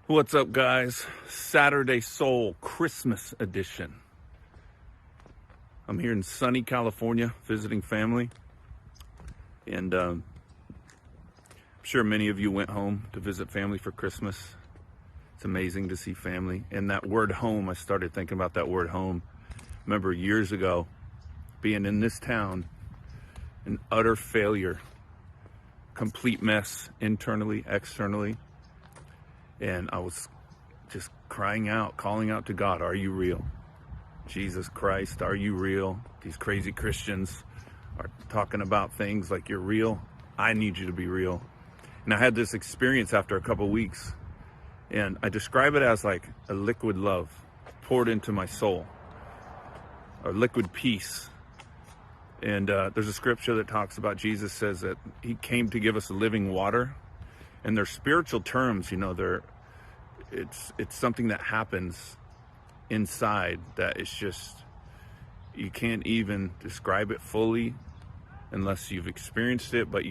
What's up, guys? Saturday Soul Christmas edition. I'm here in sunny California visiting family, and I'm sure many of you went home to visit family for Christmas. It's amazing to see family. And that word home, I started thinking about that word home. Remember years ago being in this town, an utter failure, complete mess internally, externally. And I was just crying out, calling out to God, are you real? Jesus Christ, are you real? These crazy Christians are talking about things like you're real. I need you to be real. And I had this experience after a couple weeks, and I describe it as like a liquid love poured into my soul, or liquid peace. And there's a scripture that talks about Jesus says that he came to give us living water. And they're spiritual terms, you know, it's something that happens inside that is just, you can't even describe it fully unless you've experienced it, but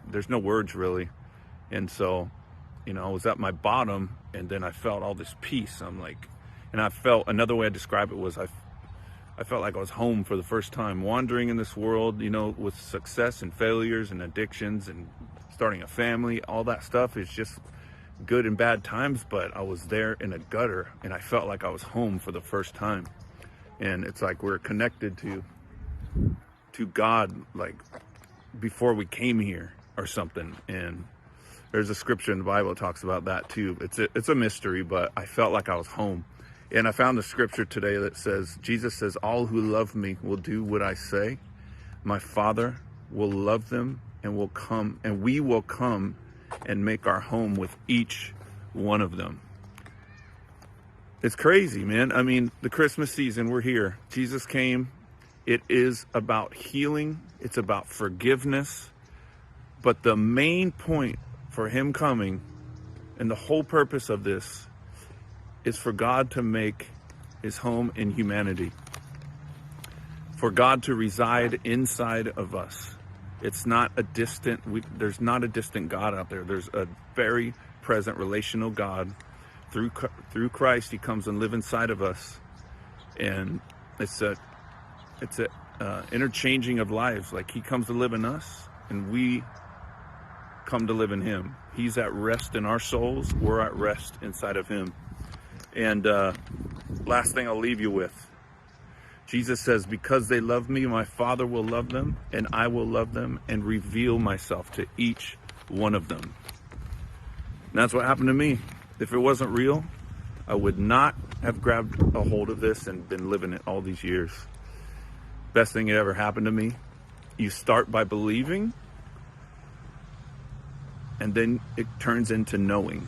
there's no words really. And so, you know, I was at my bottom, and then I felt all this peace. And I felt, another way I describe it was I felt like I was home for the first time, wandering in this world, you know, with success and failures and addictions and starting a family. All that stuff is just good and bad times, but I was there in a gutter, and I felt like I was home for the first time. And it's like we're connected to God, like before we came here or something. And there's a scripture in the Bible that talks about that too. It's a mystery, but I felt like I was home. And I found the scripture today that says, Jesus says, all who love me will do what I say. My Father will love them, and we will come and make our home with each one of them. It's crazy, man. I mean, the Christmas season, we're here. Jesus came. It is about healing. It's about forgiveness. But the main point for him coming, and the whole purpose of this, is for God to make his home in humanity. For God to reside inside of us. It's not a distant, there's not a distant God out there. There's a very present relational God. Through Christ, he comes and lives inside of us. And it's a interchanging of lives. Like he comes to live in us, and we come to live in him. He's at rest in our souls. We're at rest inside of him. And last thing I'll leave you with. Jesus says, because they love me, my Father will love them, and I will love them and reveal myself to each one of them. And that's what happened to me. If it wasn't real, I would not have grabbed a hold of this and been living it all these years. Best thing that ever happened to me. You start by believing, and then it turns into knowing.